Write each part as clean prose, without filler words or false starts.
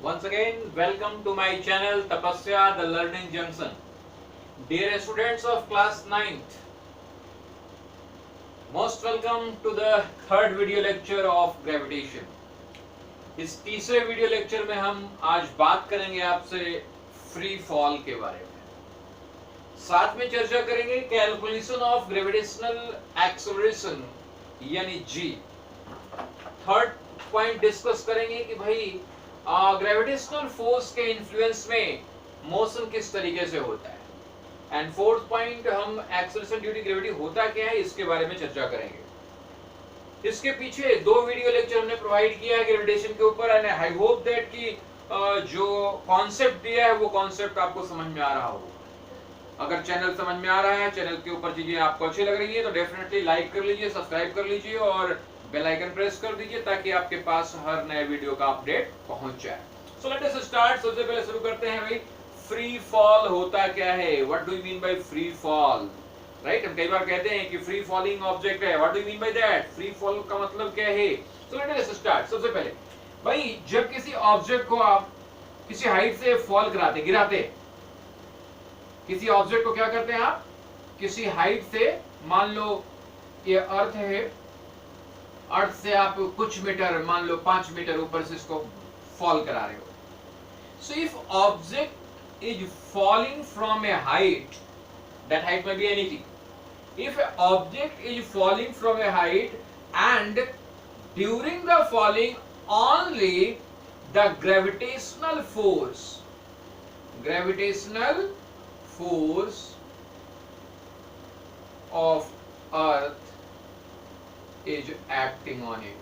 Once again, welcome to my channel Tapasya, the Learning Junction. Dear students of class 9th, most welcome to the third video lecture of gravitation. इस तीसरे video lecture में हम आज बात करेंगे आपसे free fall के बारे में। साथ में चर्चा करेंगे कैलकुलेशन ऑफ ग्रेविटेशनल एक्सेलरेशन यानी जी। थर्ड पॉइंट डिस्कस करेंगे कि भाई ग्रेविटेशनल फोर्स के इन्फ्लुएंस में मोशन किस तरीके से होता है। एंड फोर्थ पॉइंट हम एक्सेलरेशन ड्यू टू ग्रेविटी होता क्या है इसके बारे में चर्चा करेंगे। इसके पीछे दो वीडियो लेक्चर हमने प्रोवाइड किया है ग्रेविटेशन के ऊपर एंड आई होप दैट कि जो कॉन्सेप्ट दिया है वो कॉन्सेप्ट आपको समझ में आ रहा हो। अगर चैनल समझ में आ रहा है, चैनल के ऊपर चीजें आपको अच्छी लग रही है तो डेफिनेटली लाइक कर लीजिए, सब्सक्राइब कर लीजिए और बेल आइकन प्रेस कर दीजिए ताकि आपके पास हर नए वीडियो का अपडेट पहुंच जाए। So let us start. सबसे पहले शुरू करते हैं भाई, फ्री फॉल होता क्या है। What do you mean by free fall, right? हम कई बार कहते हैं कि फ्री फॉलिंग ऑब्जेक्ट है। What do you mean by that? Free fall का मतलब क्या है? So let us start. सबसे पहले भाई, जब किसी ऑब्जेक्ट को आप किसी हाइट से फॉल कराते, गिराते, किसी ऑब्जेक्ट को क्या करते हैं आप, किसी हाइट से, मान लो ये अर्थ है, अर्थ से आप कुछ मीटर, मान लो 5 मीटर ऊपर से इसको फॉल करा रहे हो। So if object is falling from A height, that height may be anything. If an object is falling from a height and during the falling only the gravitational force of earth is acting on it.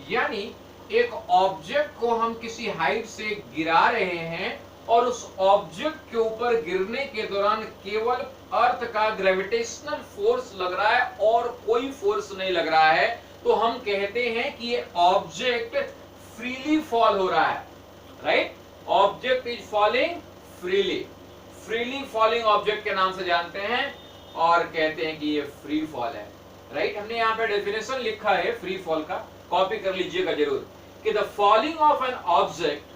यानी एक object को हम किसी height से गिरा रहे हैं और उस ऑब्जेक्ट के ऊपर गिरने के दौरान केवल अर्थ का ग्रेविटेशनल फोर्स लग रहा है और कोई फोर्स नहीं लग रहा है, तो हम कहते हैं कि ये ऑब्जेक्ट फ्रीली फॉल हो रहा है, right? Object is falling freely. Freely falling object के नाम से जानते हैं और कहते हैं कि ये फ्री फॉल है, राइट? हमने यहाँ पे डेफिनेशन लिखा है फ्री फॉल का, कॉपी कर लीजिएगा जरूर, कि the falling of an object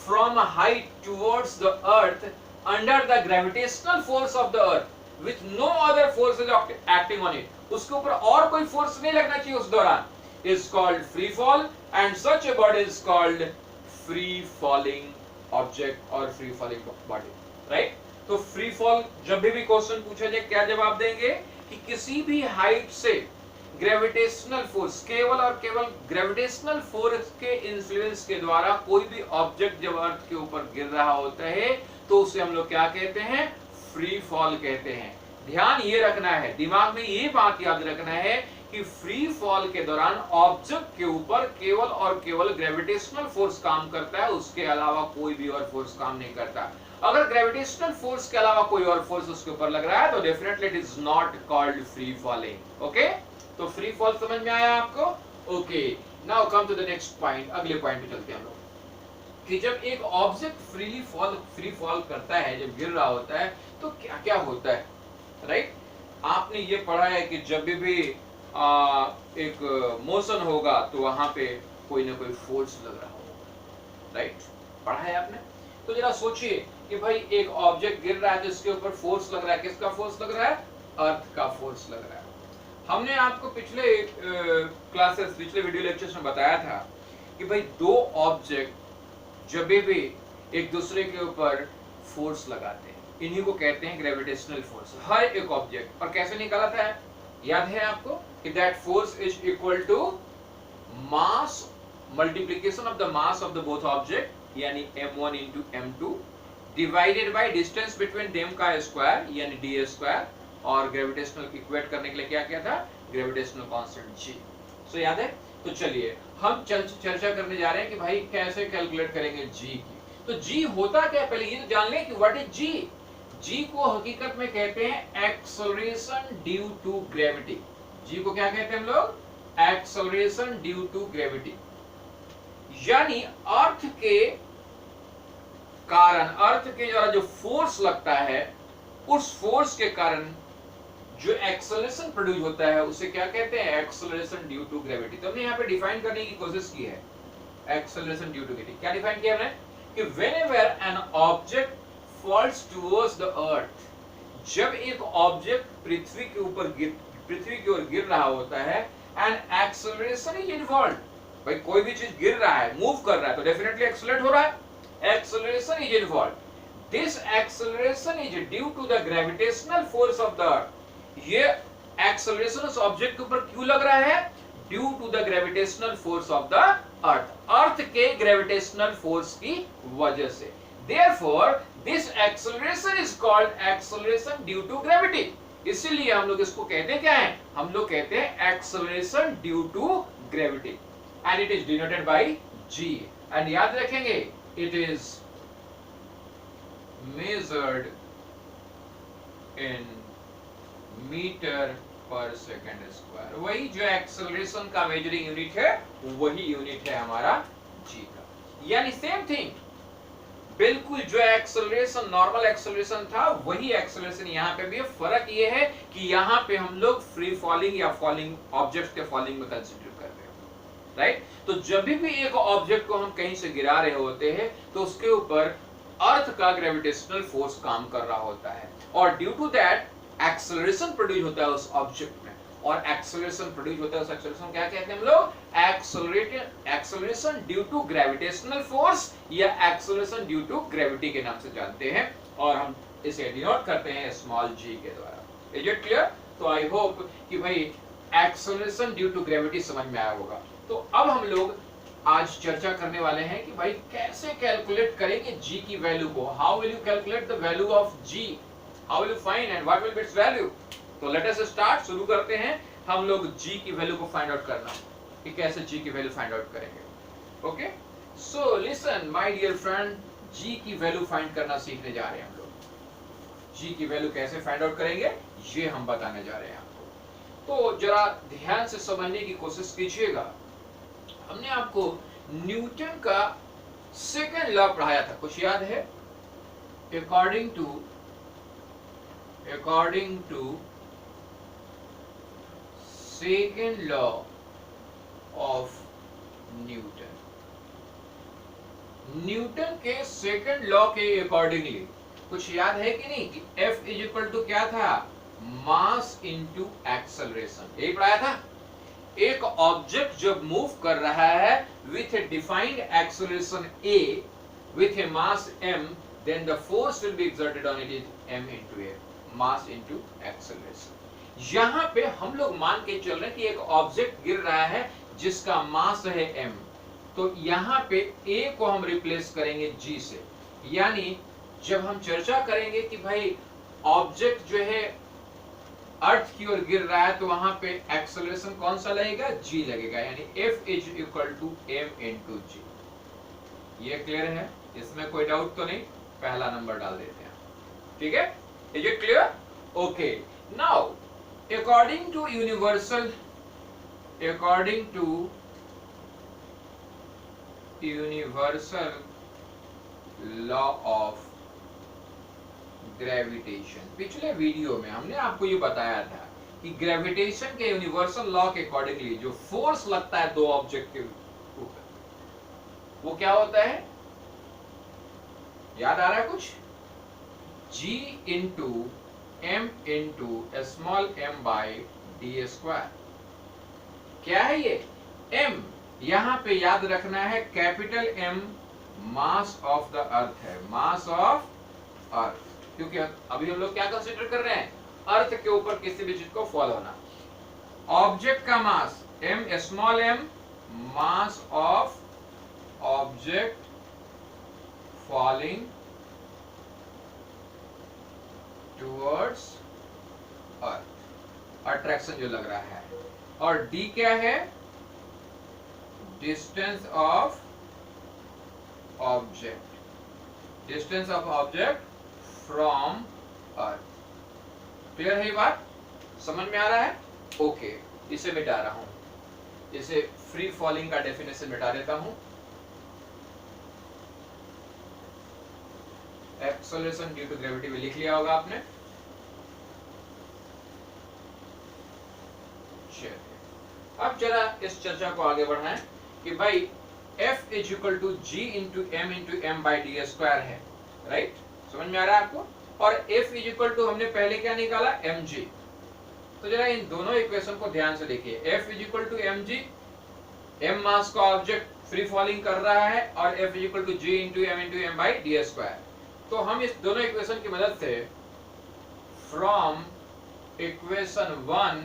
from a height towards the earth under the gravitational force of the earth with no other force is acting on it, उसके ऊपर और कोई फोर्स नहीं लगना चाहिए उस दौरान, is called free fall and such a body is called free falling object or free falling body, right? तो फ्री फॉल जब भी क्वेश्चन पूछा जाए क्या जवाब देंगे कि किसी भी हाइट से ग्रेविटेशनल फोर्स, केवल और केवल ग्रेविटेशनल फोर्स के इन्फ्लुएंस के द्वारा कोई भी ऑब्जेक्ट जब अर्थ के ऊपर गिर रहा होता है तो उसे हम लोग क्या कहते हैं? फ्री फॉल कहते हैं। ध्यान ये रखना है, दिमाग में ये बात याद रखना है कि फ्री फॉल के दौरान ऑब्जेक्ट के ऊपर केवल और केवल ग्रेविटेशनल फोर्स काम करता है, उसके अलावा कोई भी और फोर्स काम नहीं करता। अगर ग्रेविटेशनल फोर्स के अलावा कोई और फोर्स उसके ऊपर लग रहा है तो definitely it is not called free falling. Okay, तो फ्री फॉल समझ में आया आपको? Okay, now come to the next point. अगले पॉइंट पे चलते हैं हम लोग कि जब एक ऑब्जेक्ट फ्री फॉल करता है, जब गिर रहा होता है तो क्या क्या होता है, राइट? आपने ये पढ़ा है कि जब भी एक मोशन होगा तो वहां पे कोई ना कोई फोर्स लग रहा होगा, राइट? पढ़ा है आपने? तो जरा सोचिए कि भाई एक ऑब्जेक्ट गिर रहा है तो इसके ऊपर फोर्स लग रहा है। किसका फोर्स लग रहा है? अर्थ का फोर्स लग रहा है। हमने आपको पिछले क्लासेस, पिछले वीडियो लेक्चर्स में बताया था कि भाई दो ऑब्जेक्ट जब भी एक दूसरे के ऊपर फोर्स लगाते हैं, इन्हीं को कहते हैं ग्रेविटेशनल फोर्स। हर एक ऑब्जेक्ट, और कैसे निकाला था याद है आपको कि that force is equal to mass multiplication of the mass of the both object यानी m1 into m2 divided by distance between them का स्क्वायर यानी d स्क्वायर, और ग्रेविटेशनल इक्वेट करने के लिए क्या किया था? Gravitational constant g। सो याद है? तो चलिए हम चर्चा करने जा रहे हैं कि भाई कैसे कैलकुलेट करेंगे g की। तो g होता क्या है पहले ये तो जान लें कि व्हाट इज g। g को हकीकत में कहते हैं acceleration due to gravity. g को क्या कहते हैं हम लोग? Acceleration due to gravity. यानी अर्थ के कारण, अर्थ के द्वारा जो फोर्स लगता है उस फोर्स के कारण जो एक्सेलरेशन प्रोड्यूस होता है उसे क्या कहते हैं? Acceleration due to gravity. तो हमने यहाँ पे डिफाइन करने की कोशिश की है एक्सेलरेशन ड्यू टू ग्रेविटी। क्या डिफाइन किया हमने कि whenever an object falls towards the earth, जब एक ऑब्जेक्ट पृथ्वी की ओर गिर रहा होता है, एंड एक्सेलरेशन इज इन्वॉल्व्ड, भाई कोई भी चीज गिर रहा है, मूव कर रहा है, तो डेफिनेटली एक्सेलरेट हो रहा है, acceleration is involved. This acceleration is due to the gravitational force of the earth. ये एक्सेलरेशन उस ऑब्जेक्ट के ऊपर क्यों लग रहा है? Due to the gravitational force of the earth, earth के ग्रेविटेशनल फोर्स की वजह से। Therefore, this acceleration is called acceleration due to gravity. इसीलिए हम लोग इसको कहते हैं क्या है? हम लोग कहते हैं acceleration due to gravity, and it is denoted by g. And याद रखेंगे, it is measured in meter per second square. वही जो acceleration का measuring unit है, वही unit है हमारा g का। यानी same thing, बिल्कुल जो एक्सेलरेशन नॉर्मल एक्सेलरेशन था वही एक्सेलरेशन यहाँ पे भी है। फर्क ये है कि यहाँ पे हम लोग फ्री फॉलिंग या फॉलिंग ऑब्जेक्ट के फॉलिंग में कंसीडर कर रहे हैं, राइट। तो जब भी एक ऑब्जेक्ट को हम कहीं से गिरा रहे होते हैं तो उसके ऊपर अर्थ का ग्रेविटेशनल फोर्स काम कर रहा होता है, और due to that acceleration produce होता है उस ऑब्जेक्ट में। और एक्सेलरेशन प्रोड्यूस होता है उस एक्सेलरेशन क्या कहते हैं हम लोग? Acceleration due to gravitational force या एक्सेलरेशन ड्यू टू ग्रेविटी के नाम से जानते हैं, और हम इसे डिनोट करते हैं स्मॉल g के द्वारा। Is it clear? तो आई होप कि भाई एक्सेलरेशन ड्यू टू ग्रेविटी समझ में आया होगा। तो अब हम लोग आज चर्चा करने वाले हैं कि भाई कैसे कैलकुलेट करेंगे g की वैल्यू को। How will you calculate the value of g, how will you find and what will be it's value. तो लेट अस स्टार्ट, शुरू करते हैं हम लोग g की वैल्यू को फाइंड आउट करना, कि कैसे g की वैल्यू फाइंड आउट करेंगे। Okay, so listen my dear friend, g की वैल्यू फाइंड करना सीखने जा रहे हैं हम लोग। g की वैल्यू कैसे फाइंड आउट करेंगे ये हम बताने जा रहे हैं आपको। तो जरा ध्यान से समझने की कोशिश कीजिएगा। हमने आपको न्यूटन का सेकंड लॉ पढ़ाया था, कुछ याद है? According to second law of Newton, Newton के सेकंड लॉ के अकॉर्डिंगली कुछ याद है कि नहीं, कि F इज इक्वल टू क्या था? Mass into acceleration. यही पढ़ाया था। एक ऑब्जेक्ट जब मूव कर रहा है with A defined acceleration a with a mass m, then the force will be exerted on it is m into a, mass into acceleration। यहाँ पे हम लोग मान के चल रहे हैं कि एक ऑब्जेक्ट गिर रहा है जिसका मास है m, तो यहाँ पे a को हम रिप्लेस करेंगे g से। यानी जब हम चर्चा करेंगे कि भाई ऑब्जेक्ट जो है अर्थ की ओर गिर रहा है तो वहां पे एक्सेलरेशन कौन सा लगेगा? g लगेगा, यानी F is equal to m into g। ये क्लियर है? इसमें कोई डाउट तो नहीं? पहला नंबर डाल देते हैं, ठीक है? Is it clear? Okay, now according to universal law of gravitation, पिछले वीडियो में हमने आपको ये बताया था कि ग्रेविटेशन के यूनिवर्सल लॉ के अकॉर्डिंगली जो फोर्स लगता है दो ऑब्जेक्ट के ऊपर, वो क्या होता है? याद आ रहा है कुछ? g into m into small m by D square. क्या है ये? m यहाँ पे याद रखना है capital M mass of the earth है, मास ऑफ अर्थ, क्योंकि अभी हम लोग क्या कंसीडर कर रहे हैं? अर्थ के ऊपर किसी भी चीज को फॉल होना। ऑब्जेक्ट का मास m small m, mass of object falling towards earth, attraction जो लग रहा है, और d क्या है? Distance of object, distance of object from earth. Clear है ये बात? समझ में आ रहा है? ओके, इसे मिटा रहा हूं, इसे फ्री फॉलिंग का डेफिनेशन मिटा देता हूं। एक्सेलरेशन ड्यू टू ग्रेविटी में लिख लिया होगा आपने। अब जरा इस चर्चा को आगे बढ़ाएं कि भाई F is equal to G into M by D square है, राइट? समझ में आ रहा है आपको? और F इज इक्वल टू हमने पहले क्या निकाला, mg। तो जरा इन दोनों इक्वेशन को ध्यान से देखिए। F is equal to mg, m mass का ऑब्जेक्ट फ्री फॉलिंग कर रहा है, और F is equal to G into M by D square. तो हम इस दोनों इक्वेशन की मदद से फ्रॉम इक्वेशन 1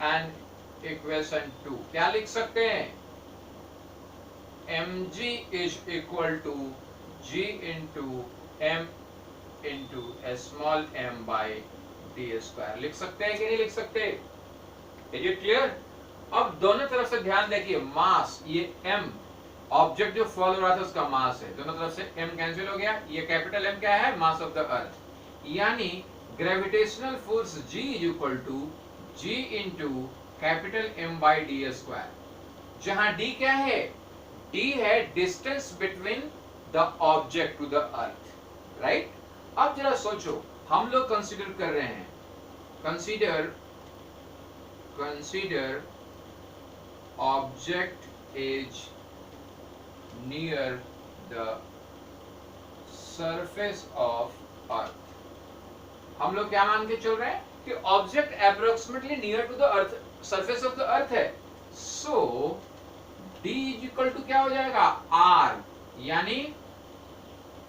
एंड इक्वेशन 2 क्या लिख सकते हैं, mg is equal to G into M into small m by D square लिख सकते हैं कि नहीं लिख सकते? Is it clear? अब दोनों तरफ से ध्यान देखिए, मास ये m ऑब्जेक्ट जो फॉल हो रहा था उसका मास है, दोनों तरफ से m कैंसिल हो गया। ये कैपिटल M क्या है, मास ऑफ द अर्थ, यानी gravitational force G is equal to G into capital M by D square, जहां D क्या है, D है distance between the object to the earth, right? अब जरा सोचो, हम लोग कंसीडर कर रहे हैं, consider object is near the surface of earth. हम लोग क्या मान के चल रहे हैं कि object approximately near to the earth, surface of the earth है। So D is equal to क्या हो जाएगा, R, यानी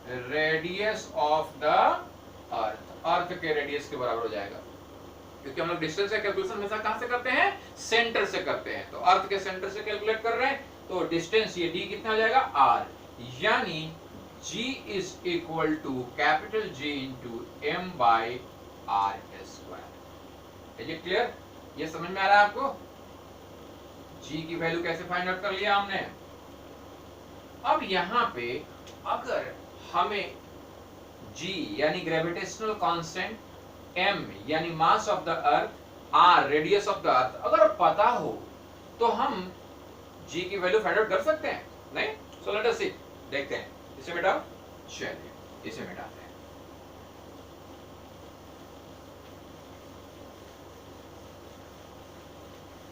radius of the earth, earth के रेडियस के बराबर हो जाएगा, क्योंकि हम लोग डिस्टेंस का कैलकुलेशन हमेशा कहां से करते हैं, सेंटर से करते हैं। तो अर्थ के सेंटर से कैलकुलेट कर रहे हैं, तो डिस्टेंस ये D कितना हो जाएगा, R, यानी G is equal to capital G into M by R square. Is it clear? ये समझ में आ रहा है आपको? G की वैल्यू कैसे फाइंड आउट कर लिया हमने। अब यहां पे अगर हमें G यानी ग्रेविटेशनल कांस्टेंट, M यानी मास of the earth, R radius of the अर्थ अगर पता हो तो हम G की वैल्यू फाइंड आउट कर सकते हैं, नहीं? सो लेट अस सी, देखते हैं। इसे मिटाओ, चलिए इसे मिटाते हैं।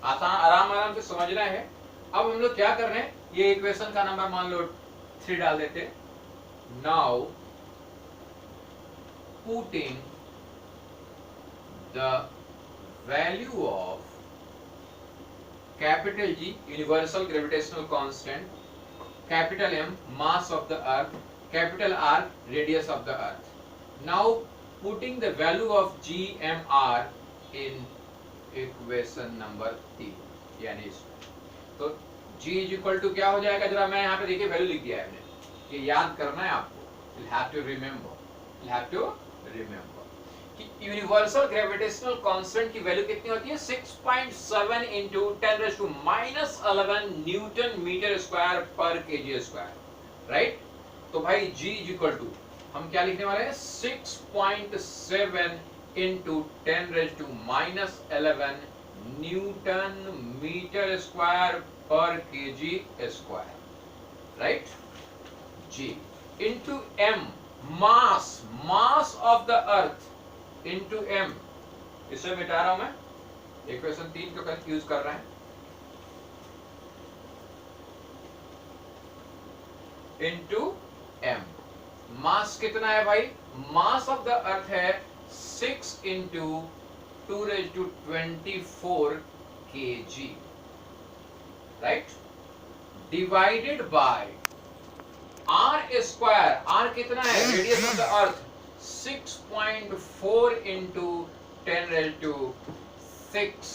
आराम से समझना है। अब हम लोग क्या कर रहे हैं, ये इक्वेशन का नंबर मान लो 3 डाल देते हैं। Now putting the value of capital G universal gravitational constant, capital M mass of the earth, capital R radius of the earth. Now putting the value of GMR in equation number 3, यानी तो G is equal to क्या हो जाएगा, जरा मैं यहाँ पे देखिए वैल्यू लिख दिया है हमने, ये याद करना है आपको, you'll have to remember कि यूनिवर्सल ग्रेविटेशनल कांस्टेंट की वैल्यू कितनी होती है, 6.7 into 10⁻11 न्यूटन मीटर स्क्वायर पर केजी स्क्वायर, राइट? तो भाई G इज इक्वल टू हम क्या लिखने वाले हैं, 6.7 into 10⁻11 न्यूटन मीटर स्क्वायर पर KG square, right? G into M mass of the earth into M, इसे मिटा रहा हूं मैं, इक्वेशन 3 को यूज कर रहे हैं, इंटू M। मास कितना है भाई, मास ऑफ द अर्थ है 6 इंटू 2⁻24 kg, right? Divided by R square, R कितना है, radius of the earth 6.4 into 10⁻6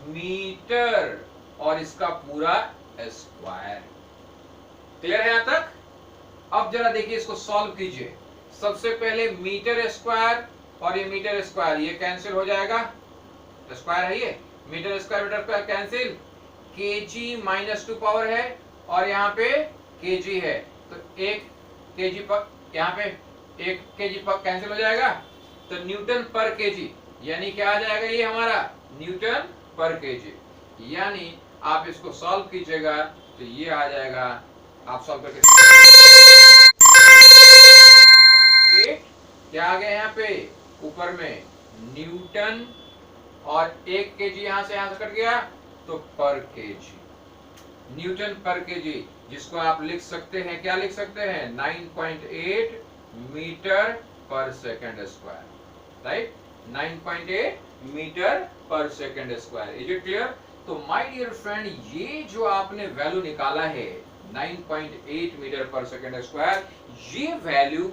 metre, और इसका पूरा स्क्वायर। क्लियर है यहां तक? अब जरा देखिए, इसको सॉल्व कीजिए। सबसे पहले मीटर स्क्वायर और ये मीटर स्क्वायर ये कैंसिल हो जाएगा, स्क्वायर है ये, metre square cancel, KG -2 power है और यहाँ पे केजी है, तो 1 केजी पर यहाँ पे 1 केजी पर कैंसिल हो जाएगा, तो न्यूटन पर केजी, यानी क्या आ जाएगा ये हमारा न्यूटन पर केजी। यानी आप इसको सॉल्व कीजिएगा तो ये आ जाएगा, आप सॉल्व करके क्या आ गया यहाँ पे ऊपर में न्यूटन, और 1 केजी यहाँ से कट गया तो पर केजी। न्यूटन पर केजी, जिसको आप लिख सकते हैं, क्या लिख सकते हैं, 9.8 मीटर पर सेकंड स्क्वायर, राइट, 9.8 मीटर पर second square. Is it clear? तो माय डियर फ्रेंड, ये जो आपने वैल्यू निकाला है 9.8 मीटर पर सेकंड स्क्वायर, ये वैल्यू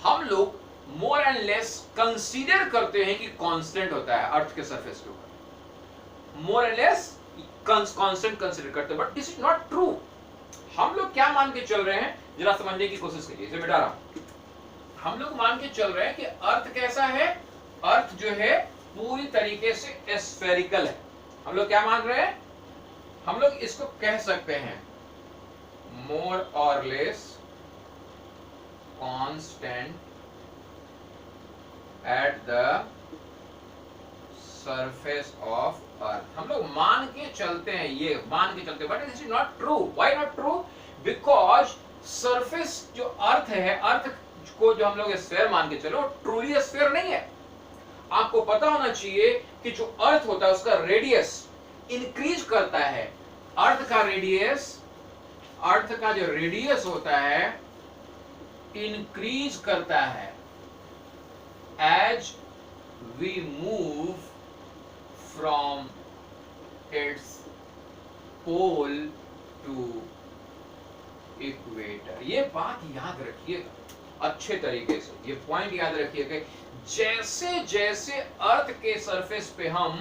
हम लोग मोर एंड लेस कंसीडर करते हैं कि कांस्टेंट होता है अर्थ के सरफेस के ऊपर, more and less constant consider करते हैं, but this is not true. हम लोग क्या मान के चल रहे हैं, जरा समझने की कोशिश करिए, इसे मिटा रहा हूं। हम लोग मान के चल रहे हैं कि अर्थ कैसा है, अर्थ जो है पूरी तरीके से स्फेरिकल है। हम लोग क्या मान रहे हैं, हम लोग इसको कह सकते हैं मोर और less constant at the surface of earth. हम लोग मान के चलते हैं, ये मान के चलते हैं, but this is not true. Why not true? Because surface जो अर्थ है, अर्थ को जो हम लोग स्फीयर मान के चलो, ट्रूली स्फीयर नहीं है। आपको पता होना चाहिए कि जो अर्थ होता है उसका रेडियस इंक्रीज करता है। अर्थ का रेडियस, अर्थ का जो रेडियस होता है इंक्रीज करता है as we move from its pole to equator. ये बात याद रखिएगा अच्छे तरीके से, ये पॉइंट याद रखिएगा। जैसे जैसे अर्थ के सरफेस पे हम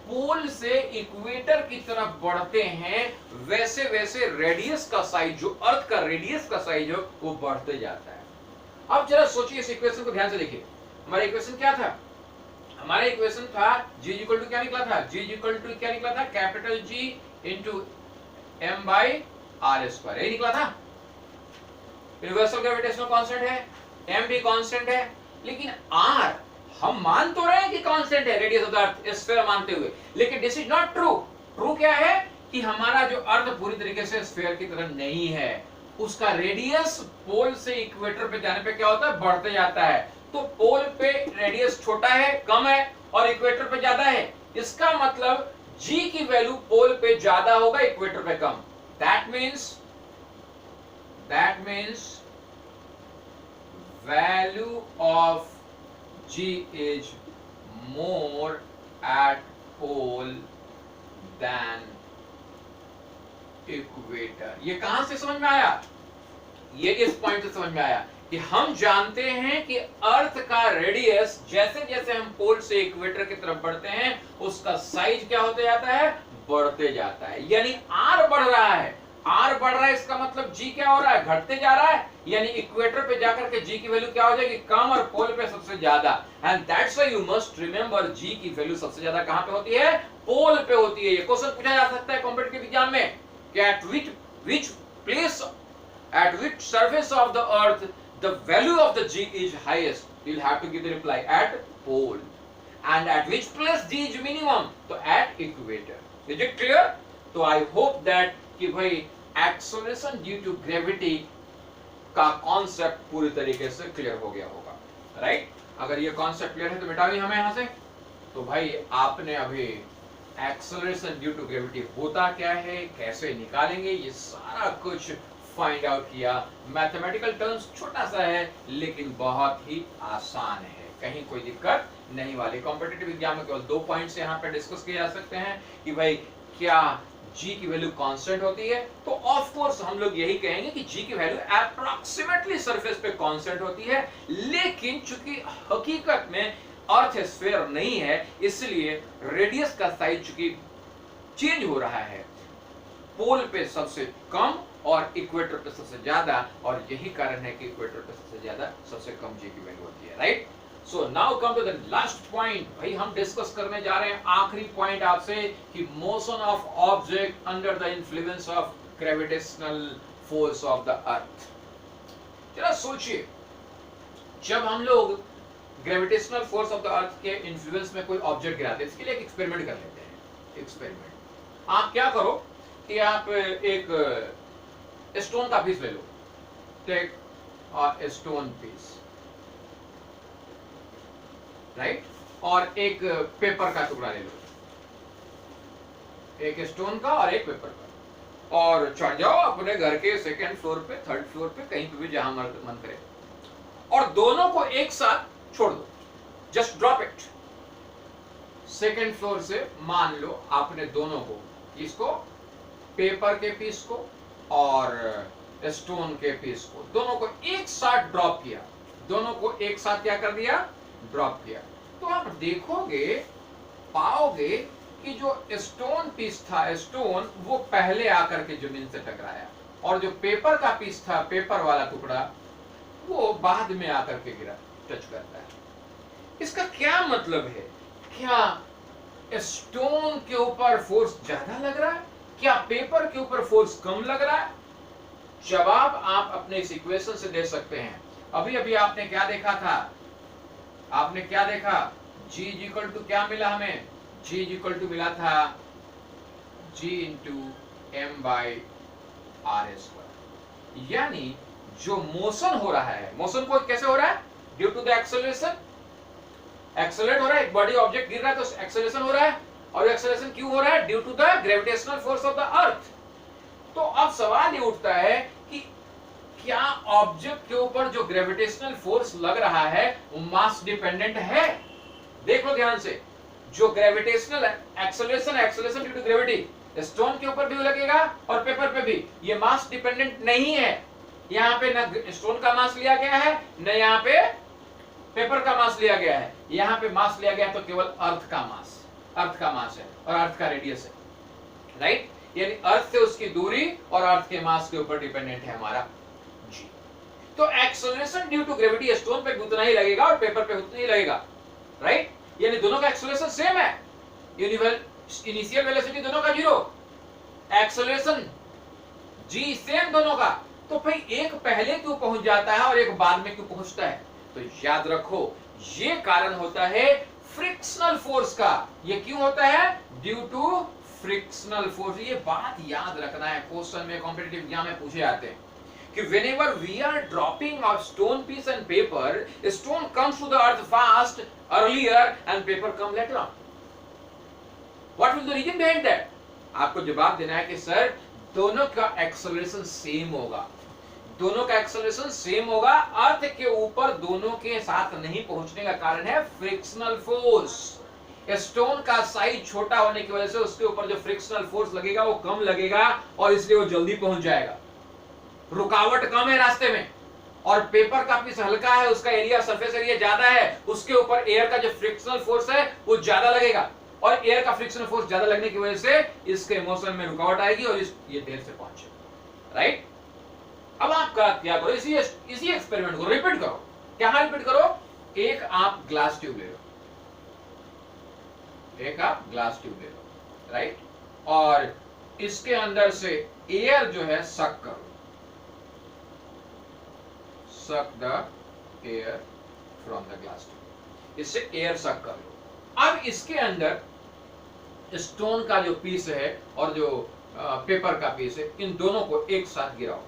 पोल से इक्वेटर की तरफ बढ़ते हैं, वैसे वैसे रेडियस का साइज, जो अर्थ का रेडियस का साइज हो, वो बढ़ते जाता है। अब जरा सोचिए, इस इक्वेशन को ध्यान से देखिए। हमारा इक्वेशन क्या था? हमारा इक्वेशन था G इक्वल टू क्या निकला था? G इक्वल टू क्या निकला था? Capital G into m by R square, यही निकला था। यूनिवर्सल ग्रेविटेशनल कांस्टेंट है, m भी कांस्टेंट है, लेकिन r हम मान तो रहे हैं कि कांस्टेंट है, radius of the earth sphere मानते हुए, लेकिन this is not true. True क्या है कि हमारा जो अर्थ पूरी तरीके से स्फीयर की तरह नहीं है, उसका रेडियस पोल से इक्वेटर पे जाने पे क्या होता है, बढ़ते जाता है। तो पोल पे रेडियस छोटा है, कम है, और इक्वेटर पे ज्यादा है। इसका मतलब g की वैल्यू पोल पे ज्यादा होगा, इक्वेटर पे कम। That means value of G is more at pole than equator। ये कहां से समझ में आया? ये इस पॉइंट से समझ में आया कि हम जानते हैं कि अर्थ का रेडियस जैसे जैसे हम पोल से इक्वेटर की तरफ बढ़ते हैं, उसका साइज क्या होते जाता है, बढ़ते जाता है। यानी r बढ़ रहा है, r बढ़ रहा है, इसका मतलब g क्या हो रहा है, घटते जा रहा है। यानी इक्वेटर पे जाकर के g की वैल्यू क्या हो जाएगी, कम, और पोल पे सबसे ज्यादा। And that's why you must remember, g की वैल्यू सबसे ज्यादा कहां पे होती है, पोल पे होती है। ये क्वेश्चन पूछा जा सकता है कॉम्पिटिटिव एग्जाम में कि at which surface of the earth the value of the g is highest. You'll have to give the reply at pole. And at which place g is minimum? So at equator. Is it clear? तो I hope that कि भाई acceleration due to gravity का concept पूरी तरीके से clear हो गया होगा, राइट? अगर ये कॉन्सेप्ट क्लियर है तो मिटाइए हमें यहां से। तो भाई आपने अभी एक्सेलरेशन ड्यू टू ग्रेविटी होता क्या है, कैसे निकालेंगे, ये सारा कुछ फाइंड आउट किया। मैथमेटिकल टर्म्स छोटा सा है लेकिन बहुत ही आसान है, कहीं कोई दिक्कत नहीं वाली। कॉम्पिटिटिव एग्जाम में केवल 2 पॉइंट्स यहाँ पे डिस्कस किए जा सकते हैं कि भाई क्या g की वैल्यू कांस्टेंट होती है, तो ऑफ कोर्स हम लोग यही कहेंगे कि g की वैल्यू अप्रॉक्सीमेटली सरफेस पे कांस्टेंट होती है, लेकिन चूंकि हकीकत में अर्थ स्फीयर नहीं है, इसलिए रेडियस का साइज चूंकि चेंज हो रहा है, पोल पे सबसे कम और इक्वेटर पे सबसे ज्यादा, और यही कारण है कि इक्वेटर पे सबसे ज्यादा सबसे कम g की वैल्यू होती है, right? So now come to the last point. भाई हम डिस्कस करने जा रहे हैं आखिरी पॉइंट आपसे कि motion of object under the influence of gravitational force of the अर्थ। जरा सोचिए, जब हम लोग ग्रेविटेशनल फोर्स ऑफ द अर्थ के इन्फ्लुएंस में कोई ऑब्जेक्ट गिराते हैं, इसके लिए एक एक्सपेरिमेंट कर लेते हैं। एक्सपेरिमेंट आप क्या करो कि आप एक स्टोन का पीस ले लो, take a stone piece, right? और एक पेपर का टुकड़ा ले लो, एक स्टोन का और एक पेपर का। और चढ़ जाओ अपने घर के सेकंड फ्लोर पे, थर्ड फ्लोर पे, कहीं पे भी जहां मन करे, और दोनों को एक साथ छोड़ दो, just drop it. Second floor से मान लो आपने दोनों को, इसको पेपर के पीस को और स्टोन के पीस को, दोनों को एक साथ ड्रॉप किया, दोनों को एक साथ क्या कर दिया, ड्रॉप किया। तो आप देखोगे, पाओगे कि जो स्टोन पीस था, स्टोन वो पहले आकर के जमीन से टकराया, और जो पेपर का पीस था, पेपर वाला टुकड़ा, वो बाद में आकर के गिरा, टच करता है। इसका क्या मतलब है? क्या स्टोन के ऊपर फोर्स ज्यादा लग रहा है? क्या पेपर के ऊपर फोर्स कम लग रहा है? जवाब आप अपने इस इक्वेशन से दे सकते हैं। अभी अभी आपने क्या देखा था? आपने क्या देखा? G इक्वल टू क्या मिला हमें? G इक्वल टू मिला था G into M by R square. यानी जो मोशन हो रहा है, मोशन को कैसे हो रहा है? Due to the acceleration, accelerate हो रहा है, एक बॉडी ऑब्जेक्ट गिर रहा है तो एक्सेलरेशन हो रहा है, और एक्सेलरेशन क्यों हो रहा है? Due to the gravitational force of the earth. तो अब सवाल ये उठता है कि क्या ऑब्जेक्ट के ऊपर जो ग्रेविटेशनल फोर्स लग रहा है वो मास डिपेंडेंट है? देखो ध्यान से, जो gravitational acceleration, acceleration due to gravity stone के ऊपर भी लगेगा और पेपर पे भी, ये मास डिपेंडेंट नहीं है। यहाँ पे न स्टोन का मास लिया गया है, न यहाँ पे पेपर का मास लिया गया है। यहाँ पे मास लिया गया है तो केवल अर्थ का मास, अर्थ का मास है और अर्थ का रेडियस है, राइट? यानी अर्थ से उसकी दूरी और अर्थ के मास के ऊपर डिपेंडेंट है हमारा जी। तो acceleration due to gravity stone पे उतना ही लगेगा और पेपर पे उतना ही लगेगा, राइट? यानी दोनों का एक्सेलरेशन सेम है, इनिशियल वेलोसिटी दोनों का 0, एक्सेलरेशन जी सेम दोनों का। तो भाई एक पहले क्यों पहुंच जाता है और एक बाद में क्यों पहुंचता है? तो याद रखो, ये कारण होता है फ्रिक्शनल फोर्स का। ये क्यों होता है? Due to frictional force. ये बात याद रखना है, क्वेश्चन में कॉम्पिटिटिव एग्जाम में पूछे जाते हैं कि whenever we are dropping a stone piece and paper, a stone comes to the earth fast earlier and paper come later on. What will the reason behind that? आपको जवाब देना है कि सर दोनों का एक्सेलरेशन सेम होगा, दोनों का एक्सेलरेशन सेम होगा। अर्थ के ऊपर दोनों के साथ नहीं पहुंचने का कारण है फ्रिक्शनल फोर्स। स्टोन का साइज छोटा होने की वजह से उसके ऊपर जो फ्रिक्शनल फोर्स लगेगा वो कम लगेगा और इसलिए वो जल्दी पहुंच जाएगा, रुकावट कम है रास्ते में। और पेपर का पीस हल्का है, उसका एरिया, सरफेस एरिया ज्यादा है, उसके ऊपर एयर का जो फ्रिक्शनल फोर्स है वो ज्यादा लगेगा, और एयर का फ्रिक्शनल फोर्स ज्यादा लगने की वजह से इसके मोशन में रुकावट आएगी और ये देर से पहुंचे, राइट? अब आप क्या करो, इसी एक्सपेरिमेंट को रिपीट करो। क्या रिपीट करो? एक आप ग्लास ट्यूब ले लो, एक आप ग्लास ट्यूब ले लो, राइट? और इसके अंदर से एयर जो है सक करो, suck the air from the glass tube, इससे एयर सक कर लो। अब इसके अंदर स्टोन का जो पीस है और जो पेपर का पीस है, इन दोनों को एक साथ गिराओ,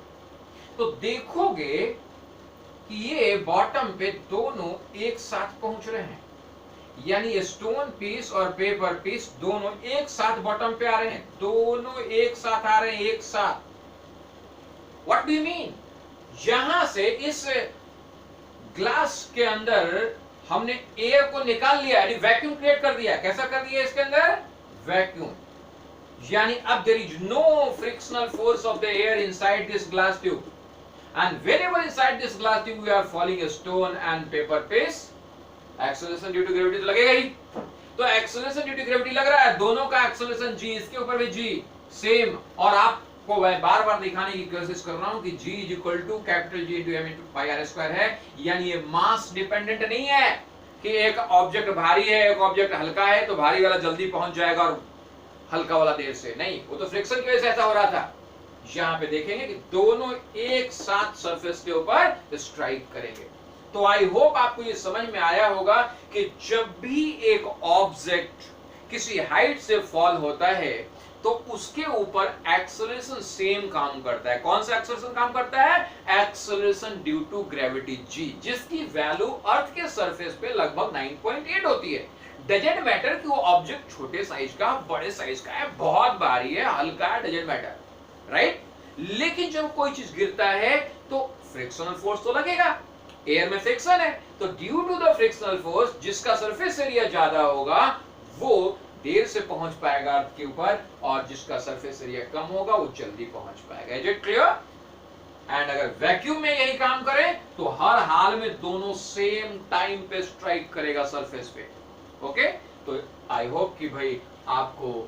तो देखोगे कि ये बॉटम पे दोनों एक साथ पहुंच रहे हैं। यानी स्टोन पीस और पेपर पीस दोनों एक साथ बॉटम पे आ रहे हैं, दोनों एक साथ आ रहे हैं, एक साथ। What do you mean? यहां से इस ग्लास के अंदर हमने एयर को निकाल लिया, यानी वैक्यूम क्रिएट कर दिया। कैसा कर दिया? इसके अंदर वैक्यूम। यानी अब there is no frictional force of the air inside this glass tube, and whenever inside this glass tube we are falling a stone and paper piece, acceleration due to gravity तो लगेगा ही। तो acceleration due to gravity लग रहा है, दोनों का acceleration g, इसके ऊपर भी g सेम। और आपको मैं बार बार दिखाने की कोशिश कर रहा हूं कि g is equal to capital G into m into pi r square है। यानी ये मास डिपेंडेंट नहीं है कि एक ऑब्जेक्ट भारी है, एक ऑब्जेक्ट हल्का है तो भारी वाला जल्दी पहुंच जाएगा और हल्का वाला देर से। नहीं, वो तो फ्रिक्शन की वजह से ऐसा हो रहा था। यहां पे देखेंगे कि दोनों एक साथ सरफेस के ऊपर स्ट्राइक करेंगे। तो आई होप आपको ये समझ में आया होगा कि जब भी एक ऑब्जेक्ट किसी हाइट से फॉल होता है तो उसके ऊपर एक्सेलरेशन सेम काम करता है। कौन सा एक्सेलरेशन काम करता है? Acceleration due to gravity g, जिसकी वैल्यू अर्थ के सरफेस पे लगभग 9.8 होती है। डजंट मैटर कि वो ऑब्जेक्ट छोटे साइज का, बड़े साइज का है, बहुत भारी है, हल्का है, डजंट मैटर। राइट। लेकिन जब कोई चीज गिरता है तो फ्रिक्शनल फोर्स तो लगेगा, एयर में फ्रिक्शन है, तो due to the frictional force जिसका सरफेस एरिया ज्यादा होगा वो देर से पहुंच पाएगा अर्थ के ऊपर, और जिसका सरफेस एरिया कम होगा वो जल्दी पहुंच पाएगा। Is it clear? एंड अगर वैक्यूम में यही काम करे तो हर हाल में दोनों सेम टाइम पे स्ट्राइक करेगा सरफेस पे। ओके, तो आई होप कि भाई आपको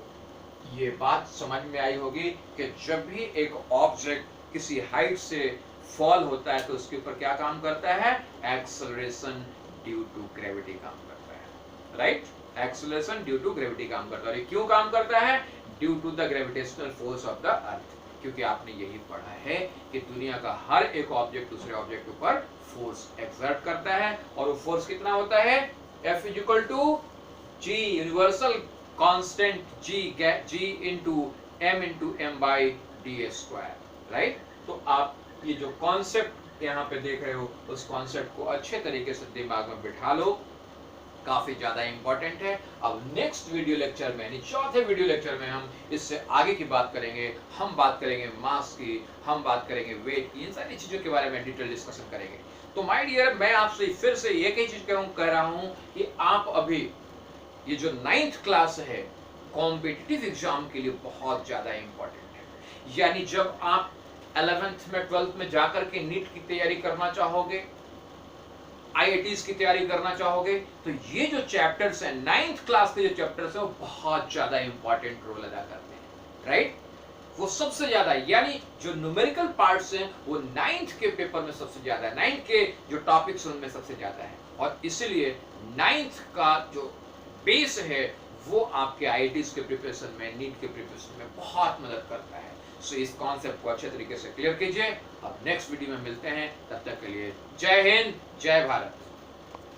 ये बात समझ में आई होगी कि जब भी एक ऑब्जेक्ट किसी हाइट से फॉल होता है तो उसके ऊपर क्या काम करता है? एक्सेलरेशन ड्यू टू ग्रेविटी काम करता है, right? Acceleration due to gravity काम करता है। और ये क्यों काम करता है? Due to the gravitational force of the Earth, क्योंकि आपने यही पढ़ा है कि दुनिया का हर एक ऑब्जेक्ट दूसरे ऑब्जेक्ट के ऊपर फोर्स एक्सर्ट करता है, और वो फोर्स कितना होता है? F equal to G, universal constant G into m by D square, right? तो आप ये जो कॉन्सेप्ट यहाँ पे देख रहे हो उस कॉन्सेप्ट को अच्छे तरीके से दिमाग में बिठा लो, काफी ज्यादा इंपॉर्टेंट है। अब नेक्स्ट वीडियो लेक्चर में, यानी चौथे वीडियो लेक्चर में हम इससे आगे की बात करेंगे। हम बात करेंगे मास की, हम बात करेंगे वेट की, इन सारी चीजों के बारे में डिटेल डिस्कशन करेंगे। तो माय डियर, मैं आपसे फिर से एक ही चीज कह रहा हूँ कि आप अभी ये जो 9th क्लास है कॉम्पिटिटिव एग्जाम के लिए बहुत ज्यादा इंपॉर्टेंट है। यानी जब आप 11th में 12th में जाकर के नीट की तैयारी करना चाहोगे, IITs की तैयारी करना चाहोगे, तो ये जो चैप्टर्स हैं 9th क्लास के जो चैप्टर्स हैं वो बहुत ज्यादा इंपॉर्टेंट रोल अदा करते हैं, राइट? वो सबसे ज्यादा, यानी जो न्यूमेरिकल पार्ट्स हैं वो 9th के पेपर में सबसे ज्यादा है, 9th के जो टॉपिक्स उनमें सबसे ज्यादा है, और इसलिए 9th का जो बेस है वो आपके IITs के प्रिपरेशन में, नीट के प्रिपरेशन में बहुत मदद करता है। सो इस कॉन्सेप्ट को अच्छे तरीके से क्लियर कीजिए। अब नेक्स्ट वीडियो में मिलते हैं, तब तक के लिए जय हिंद, जय भारत।